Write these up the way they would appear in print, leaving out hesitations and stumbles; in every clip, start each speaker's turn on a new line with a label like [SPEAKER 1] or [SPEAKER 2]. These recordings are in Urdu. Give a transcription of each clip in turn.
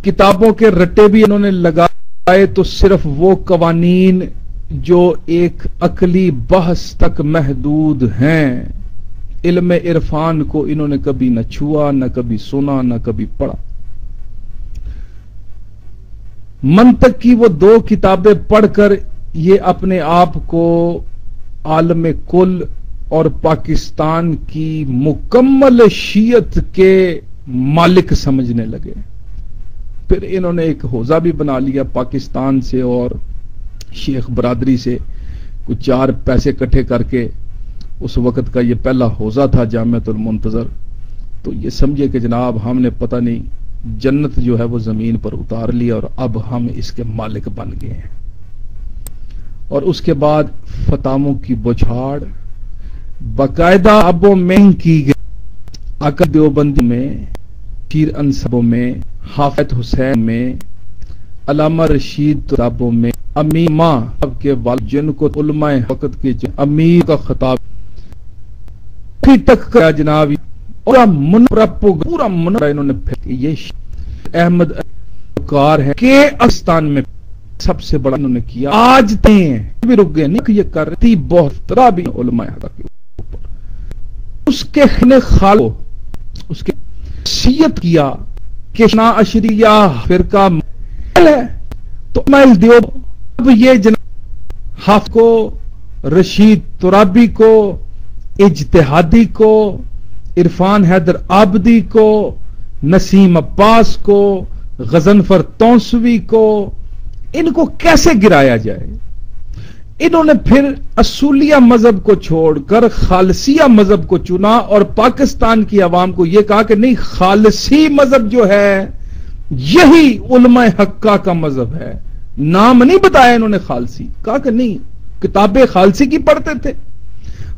[SPEAKER 1] کتابوں کے رٹے بھی انہوں نے لگائے تو صرف وہ قوانین جو ایک عقلی بحث تک محدود ہیں. علم عرفان کو انہوں نے کبھی نہ چھوا، نہ کبھی سنا، نہ کبھی پڑھا. منطق کی وہ 2 کتابیں پڑھ کر یہ اپنے آپ کو عالم کل اور پاکستان کی مکمل شیعت کے مالک سمجھنے لگے. پھر انہوں نے ایک حوزہ بھی بنا لیا پاکستان سے اور شیخ برادری سے کچھ 4 پیسے اکٹھے کر کے. اس وقت کا یہ پہلا حوزہ تھا جامعۃ المنتظر. تو یہ سمجھے کہ جناب ہم نے پتہ نہیں جنت جو ہے وہ زمین پر اتار لی اور اب ہم اس کے مالک بن گئے ہیں. اور اس کے بعد فتاووں کی بچھاڑ باقاعدہ ابوں میں کی گئی. عقد دیوبندی میں، پیر انصبوں میں، حافظ حسین میں، علامہ رشید کتابوں میں، امیمہ کے والد جن کو علماء وقت کے امیر کا خطاب تک کا جناب پورا منورہ انہوں نے یہ احمد کار ہے کہ پاکستان میں سب سے بڑا انہوں نے کیا. آج تک بھی رک گئے نہیں، یہ کرتی بہت طرح بھی علماء کے اوپر اس کے خالو اس کے شیعت کیا کہ نا اشریہ فرقہ ہے تو میل دیو. اب یہ جناب حافظ کو، رشید ترابی کو، اجتہادی کو، عرفان حیدر آبدی کو، نسیم عباس کو، غضنفر تونسوی کو، ان کو کیسے گرایا جائے؟ انہوں نے پھر اصولیہ مذہب کو چھوڑ کر خالصیہ مذہب کو چنا اور پاکستان کی عوام کو یہ کہا کہ نہیں، خالصی مذہب جو ہے یہی علماء حقہ کا مذہب ہے. نام نہیں بتایا انہوں نے خالصی، کہا کہ نہیں، کتابیں خالصی کی پڑھتے تھے،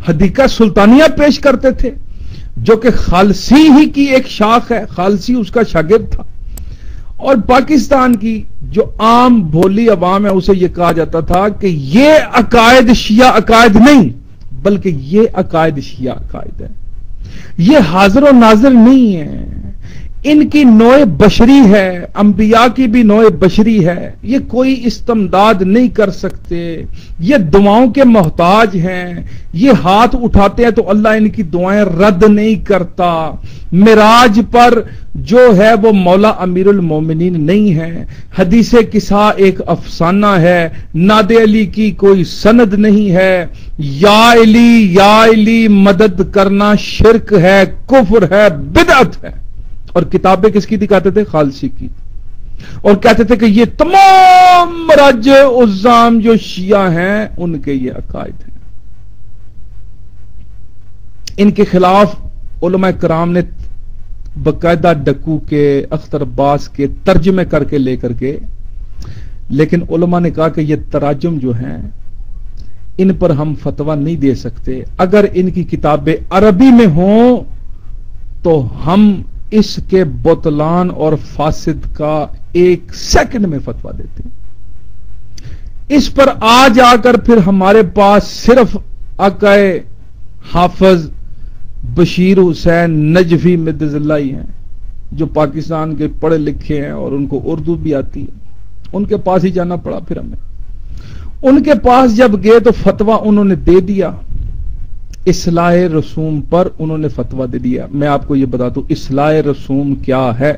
[SPEAKER 1] حدیقہ سلطانیہ پیش کرتے تھے جو کہ خالصی ہی کی ایک شاخ ہے، خالصی اس کا شاگرد تھا. اور پاکستان کی جو عام بھولی عوام ہے اسے یہ کہا جاتا تھا کہ یہ عقائد شیعہ عقائد نہیں بلکہ یہ عقائد شیعہ عقائد ہے، یہ حاضر و ناظر نہیں ہے، ان کی نوع بشری ہے، انبیاء کی بھی نوع بشری ہے، یہ کوئی استمداد نہیں کر سکتے، یہ دعاؤں کے محتاج ہیں، یہ ہاتھ اٹھاتے ہیں تو اللہ ان کی دعائیں رد نہیں کرتا. معراج پر جو ہے وہ مولا امیر المومنین نہیں ہے، حدیث کسا ایک افسانہ ہے، ناد علی کی کوئی سند نہیں ہے، یا علی مدد کرنا شرک ہے، کفر ہے، بدعت ہے. اور کتابیں کس کی دکھاتے تھے؟ خالصی کی. اور کہتے تھے کہ یہ تمام مراج عظام جو شیعہ ہیں ان کے یہ عقائد ہیں. ان کے خلاف علماء کرام نے باقاعدہ ڈکو کے، اختر عباس کے ترجمے کر کے لے کر کے، لیکن علماء نے کہا کہ یہ تراجم جو ہیں ان پر ہم فتویٰ نہیں دے سکتے. اگر ان کی کتابیں عربی میں ہوں تو ہم اس کے بطلان اور فاسد کا 1 سیکنڈ میں فتویٰ دیتے ہیں. اس پر آج آ کر پھر ہمارے پاس صرف آقائے حافظ بشیر حسین نجفی مدظ اللہ ہی ہیں جو پاکستان کے پڑھے لکھے ہیں اور ان کو اردو بھی آتی ہے. ان کے پاس ہی جانا پڑا. پھر ہمیں ان کے پاس جب گئے تو فتویٰ انہوں نے دے دیا، اصلاح رسوم پر انہوں نے فتویٰ دے دیا. میں آپ کو یہ بتا دوں اصلاح رسوم کیا ہے.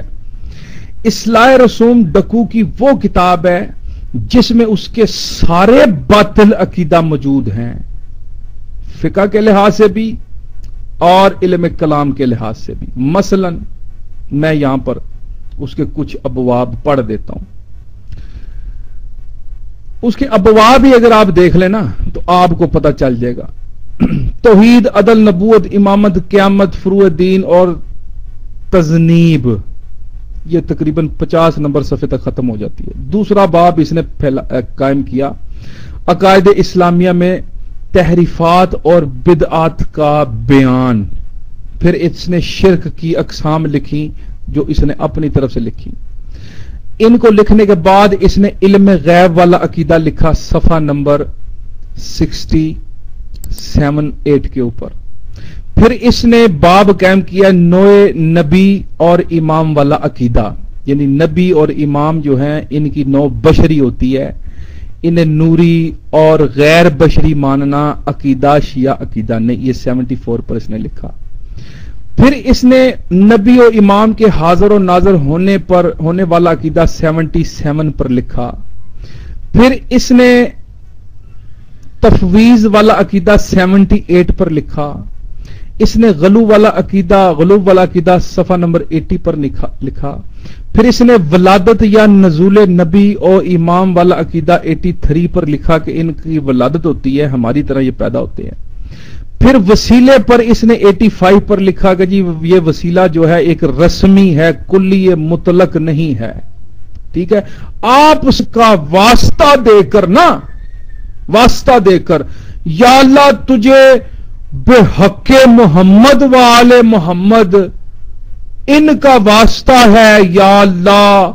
[SPEAKER 1] اصلاح رسوم ڈکو کی وہ کتاب ہے جس میں اس کے سارے باطل عقیدہ موجود ہیں، فقہ کے لحاظ سے بھی اور علم کلام کے لحاظ سے بھی. مثلا میں یہاں پر اس کے کچھ ابواب پڑھ دیتا ہوں. اس کے ابواب ہی اگر آپ دیکھ لیں نا تو آپ کو پتہ چل جائے گا. توحید، عدل، نبوت، امامت، قیامت، فروع دین اور تذنیب، یہ تقریباً 50 نمبر صفحے تک ختم ہو جاتی ہے. دوسرا باب اس نے قائم کیا عقائد اسلامیہ میں تحریفات اور بدعات کا بیان. پھر اس نے شرک کی اقسام لکھی جو اس نے اپنی طرف سے لکھی. ان کو لکھنے کے بعد اس نے علم غیب والا عقیدہ لکھا صفحہ نمبر 67-8 کے اوپر. پھر اس نے باب قائم کیا نوع نبی اور امام والا عقیدہ. یعنی نبی اور امام جو ہیں ان کی نوع بشری ہوتی ہے، انہیں نوری اور غیر بشری ماننا عقیدہ شیعہ عقیدہ نہیں. یہ 74 پر اس نے لکھا. پھر اس نے نبی و امام کے حاضر و ناظر ہونے والا عقیدہ 77 پر لکھا. پھر اس نے تفویض والا عقیدہ 78 پر لکھا. اس نے غلو والا عقیدہ صفحہ نمبر 80 پر لکھا. پھر اس نے ولادت یا نزول نبی اور امام والا عقیدہ 83 پر لکھا کہ ان کی ولادت ہوتی ہے، ہماری طرح یہ پیدا ہوتے ہیں. پھر وسیلے پر اس نے 85 پر لکھا کہ جی یہ وسیلہ جو ہے ایک رسمی ہے، کلی مطلق نہیں ہے. ٹھیک ہے، آپ اس کا واسطہ دے کر یا اللہ تجھے بے حق محمد و آل محمد ان کا واسطہ ہے، یا اللہ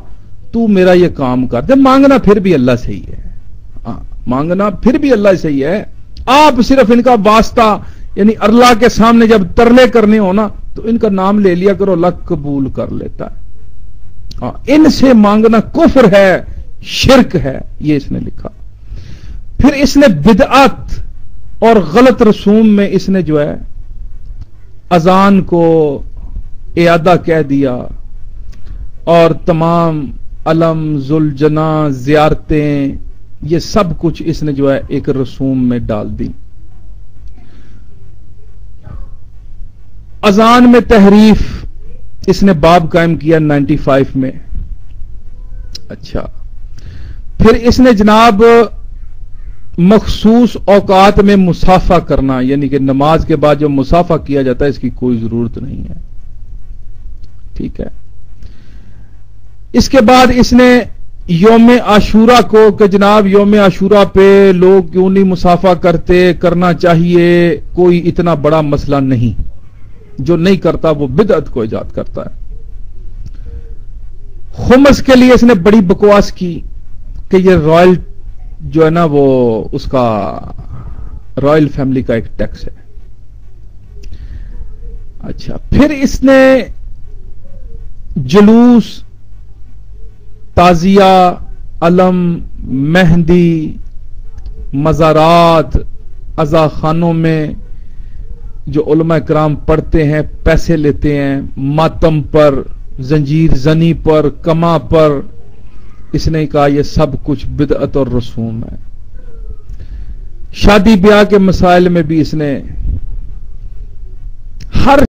[SPEAKER 1] تو میرا یہ کام کر دے. مانگنا پھر بھی اللہ سے ہی ہے، مانگنا پھر بھی اللہ سے ہی ہے. آپ صرف ان کا واسطہ یعنی اللہ کے سامنے جب ترلے کرنے ہونا تو ان کا نام لے لیا کرو، اللہ قبول کر لیتا ہے. ان سے مانگنا کفر ہے، شرک ہے، یہ اس نے لکھا. پھر اس نے بدعت اور غلط رسوم میں اس نے جو ہے اذان کو اعادہ کہہ دیا اور تمام علم ذوالجنا زیارتیں یہ سب کچھ اس نے جو ہے ایک رسوم میں ڈال دی. اذان میں تحریف اس نے باب قائم کیا 95 میں. اچھا، پھر اس نے جناب مخصوص اوقات میں مسافہ کرنا، یعنی کہ نماز کے بعد جو مسافہ کیا جاتا ہے اس کی کوئی ضرورت نہیں ہے. ٹھیک ہے، اس کے بعد اس نے یوم عاشورہ کو کہ جناب یوم عاشورہ پہ لوگ کیوں نہیں مسافہ کرنا چاہیے، کوئی اتنا بڑا مسئلہ نہیں. جو نہیں کرتا وہ بدعت کو ایجاد کرتا ہے. خمس کے لیے اس نے بڑی بکواس کی کہ یہ رائل جو ہے نا وہ اس کا رائل فیملی کا ایک ٹیکس ہے. اچھا، پھر اس نے جلوس، تعزیہ، علم، مہندی، مزارات، عزاخانوں میں جو علماء کرام پڑھتے ہیں پیسے لیتے ہیں، ماتم پر، زنجیر زنی پر، کما پر، اس نے کہا یہ سب کچھ بدعت اور رسوم ہے. شادی بیاہ کے مسائل میں بھی اس نے ہر